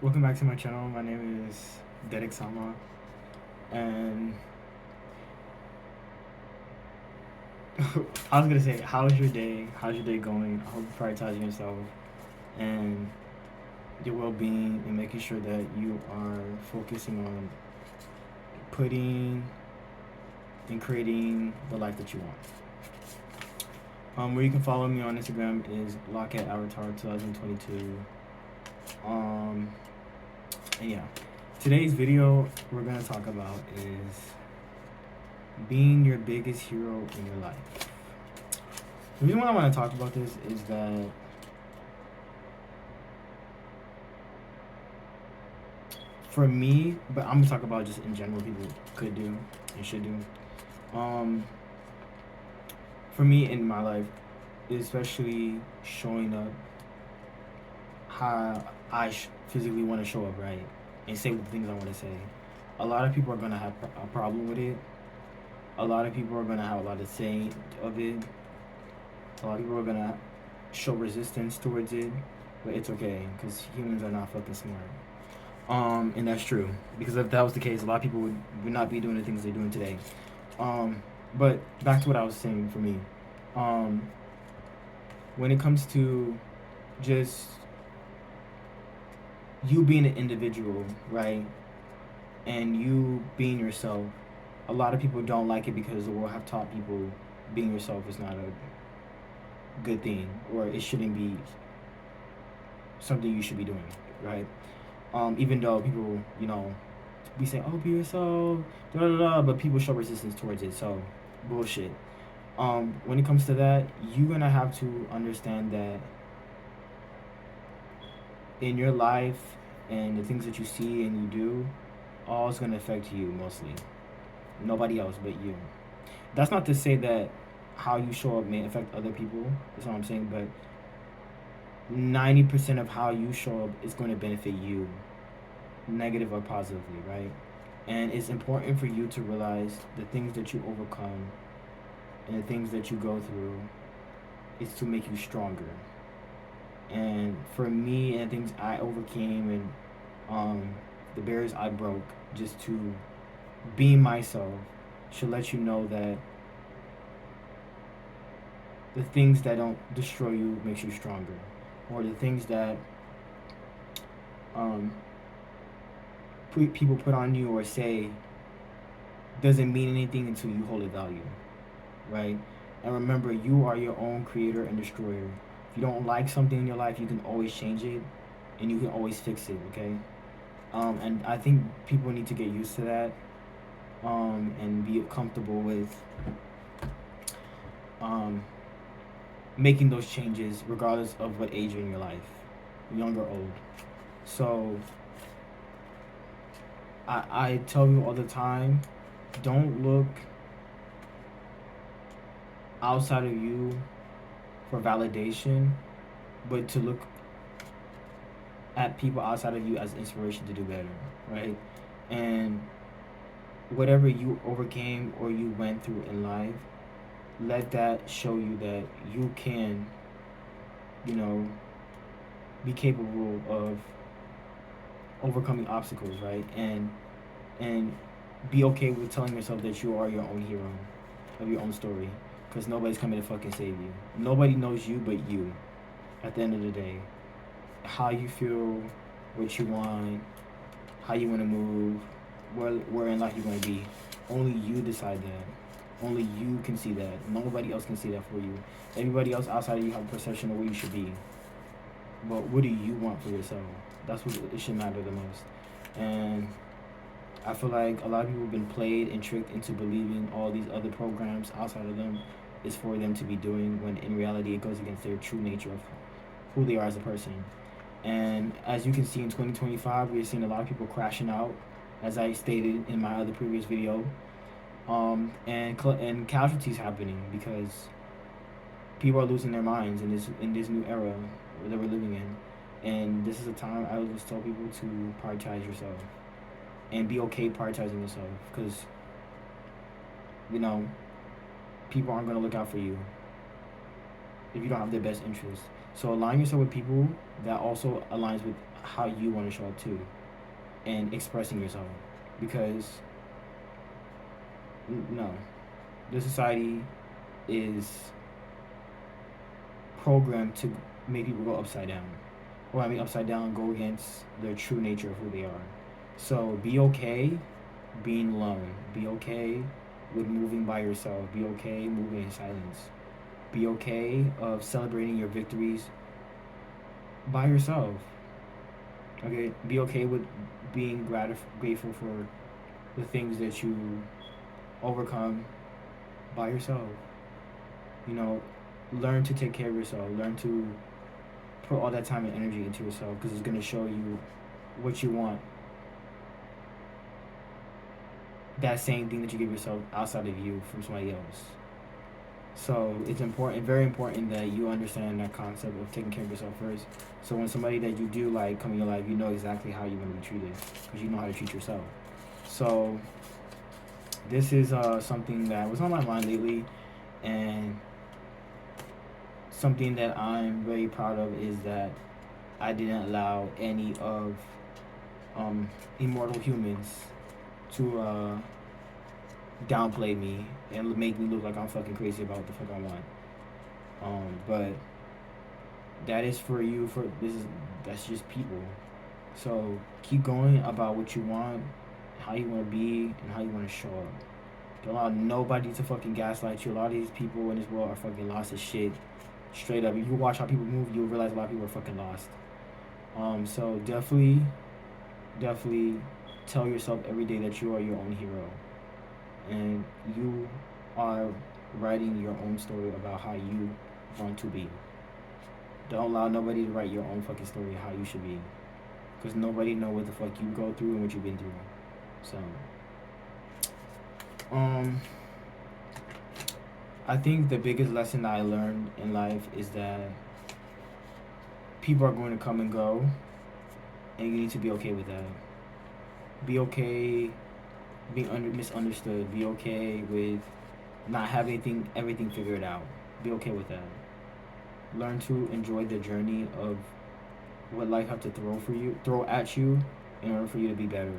Welcome back to my channel. My name is Derrick-sama, and I was gonna say, how's your day? How's your day going? I hope you're prioritizing yourself and your well-being, and making sure that you are focusing on putting and creating the life that you want. Where you can follow me on Instagram is lockatavatar2022. Um, and yeah, today's video we're gonna talk about is being your biggest hero in your life. The reason why I want to talk about this is that for me, but I'm gonna talk about just in general, people could do and should do. Um, for me in my life, especially showing up how physically want to show up, right, and say the things I want to say. A lot of people are gonna have a problem with it. A lot of people are gonna have a lot to say of it. A lot of people are gonna show resistance towards it, but it's okay because humans are not fucking smart. And that's true, because if that was the case, a lot of people would not be doing the things they're doing today. But back to what I was saying for me. Um, when it comes to just you being an individual, right, and you being yourself, a lot of people don't like it because the world have taught people being yourself is not a good thing, or it shouldn't be something you should be doing, right? Even though people, we say, "Oh, be yourself," da da da, but people show resistance towards it. So, bullshit. When it comes to that, you're gonna have to understand that in your life and the things that you see and you do, all is gonna affect you mostly. Nobody else but you. That's not to say that how you show up may affect other people. That's what I'm saying, but 90% of how you show up is going to benefit you, negative or positively, right? And it's important for you to realize the things that you overcome and the things that you go through is to make you stronger. And for me, and things I overcame, and the barriers I broke, just to be myself, should let you know that the things that don't destroy you makes you stronger, or the things that um, people put on you or say doesn't mean anything until you hold it value, right? And remember, you are your own creator and destroyer. If you don't like something in your life, you can always change it, and you can always fix it. Okay. And I think people need to get used to that, and be comfortable with um, making those changes, regardless of what age you're in your life, young or old. So I tell you all the time, don't look outside of you for validation, but to look at people outside of you as inspiration to do better, right? And whatever you overcame or you went through in life, let that show you that you can, you know, be capable of overcoming obstacles, right? And be okay with telling yourself that you are your own hero of your own story, because nobody's coming to fucking save you. Nobody knows you but you. At the end of the day, how you feel, what you want, how you want to move, where in life you want to be. Only you decide that. Only you can see that. Nobody else can see that for you. Everybody else outside of you have a perception of where you should be. But what do you want for yourself? That's what it should matter the most. And I feel like a lot of people have been played and tricked into believing all these other programs outside of them is for them to be doing, when in reality it goes against their true nature of who they are as a person. And as you can see in 2025, we're seeing a lot of people crashing out, as I stated in my other previous video, and casualties happening because people are losing their minds in this new era that we're living in. And this is a time I would just tell people to prioritize yourself and be okay prioritizing yourself, because you know people aren't going to look out for you if you don't have their best interests. So align yourself with people that also aligns with how you want to show up too, and expressing yourself, because no, this society is programmed to make people go upside down, or I mean upside down, go against their true nature of who they are. So be okay being alone. Be okay with moving by yourself. Be okay moving in silence. Be okay of celebrating your victories by yourself. Okay, be okay with being grateful for the things that you overcome by yourself. You know, learn to take care of yourself. Learn to put all that time and energy into yourself, because it's gonna show you what you want. That same thing that you give yourself outside of you from somebody else. So it's important, very important, that you understand that concept of taking care of yourself first. So when somebody that you do like come in your life, you know exactly how you want to be treated, because you know how to treat yourself. So this is something that was on my mind lately, and something that I'm very proud of is that I didn't allow any of immortal humans to downplay me and make me look like I'm fucking crazy about what the fuck I want. But that is for you. For this is that's just people. So keep going about what you want, how you want to be, and how you want to show up. Don't allow nobody to fucking gaslight you. A lot of these people in this world are fucking lost as shit. Straight up, if you watch how people move, you'll realize a lot of people are fucking lost. So definitely tell yourself every day that you are your own hero, and you are writing your own story about how you want to be. Don't allow nobody to write your own fucking story how you should be, because nobody know what the fuck you go through and what you've been through. So, um, I think the biggest lesson that I learned in life is that people are going to come and go, and you need to be okay with that. Be okay being misunderstood. Be okay with not having everything figured out. Be okay with that. Learn to enjoy the journey of what life have to throw at you, in order for you to be better.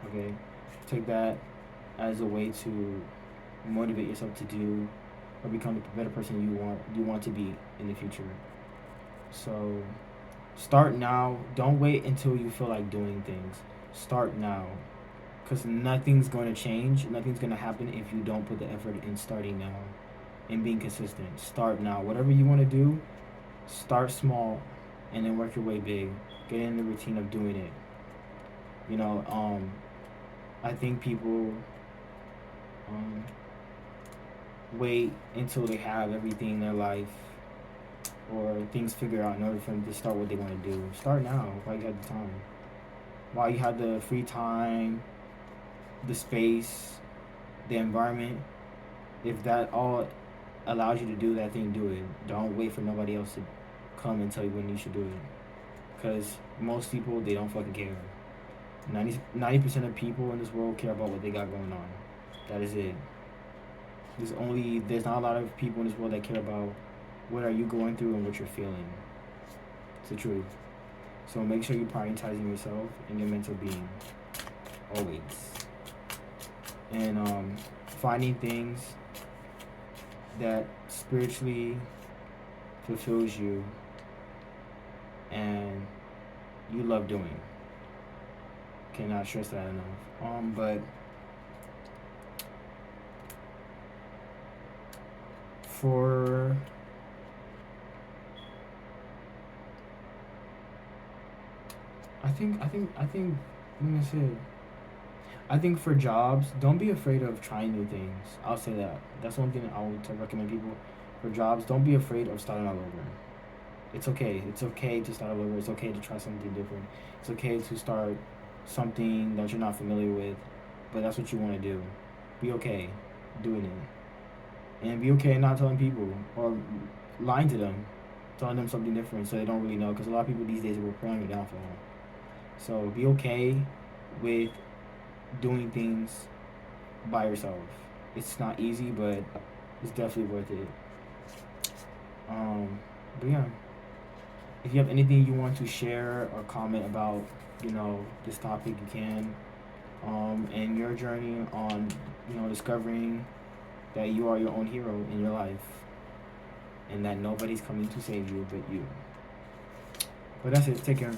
Okay, take that as a way to motivate yourself to do or become the better person you want to be in the future. So start now. Don't wait until you feel like doing things. Start now, because nothing's going to change. Nothing's going to happen if you don't put the effort in starting now and being consistent. Start now. Whatever you want to do, start small and then work your way big. Get in the routine of doing it. You know, I think people um, wait until they have everything in their life or things figured out in order for them to start what they want to do. Start now while you have the time. While you have the free time, the space, the environment. If that all allows you to do that thing, do it. Don't wait for nobody else to come and tell you when you should do it. Because most people, they don't fucking care. 90% of people in this world care about what they got going on. That is it. There's not a lot of people in this world that care about what are you going through and what you're feeling. It's the truth. So make sure you're prioritizing yourself and your mental being. Always. And finding things that spiritually fulfills you and you love doing. Cannot stress that enough. But for I think let me say, I think for jobs, don't be afraid of trying new things. I'll say that. That's one thing I would recommend people. For jobs, don't be afraid of starting all over. It's okay. It's okay to start all over. It's okay to try something different. It's okay to start something that you're not familiar with, but that's what you want to do. Be okay doing it. And be okay not telling people or lying to them, telling them something different so they don't really know. Because a lot of people these days will prey on your downfall. So be okay with doing things by yourself. It's not easy, but it's definitely worth it. But yeah, If you have anything you want to share or comment about, this topic, you can. And your journey on, discovering that you are your own hero in your life, and that nobody's coming to save you but you. But that's it. Take care.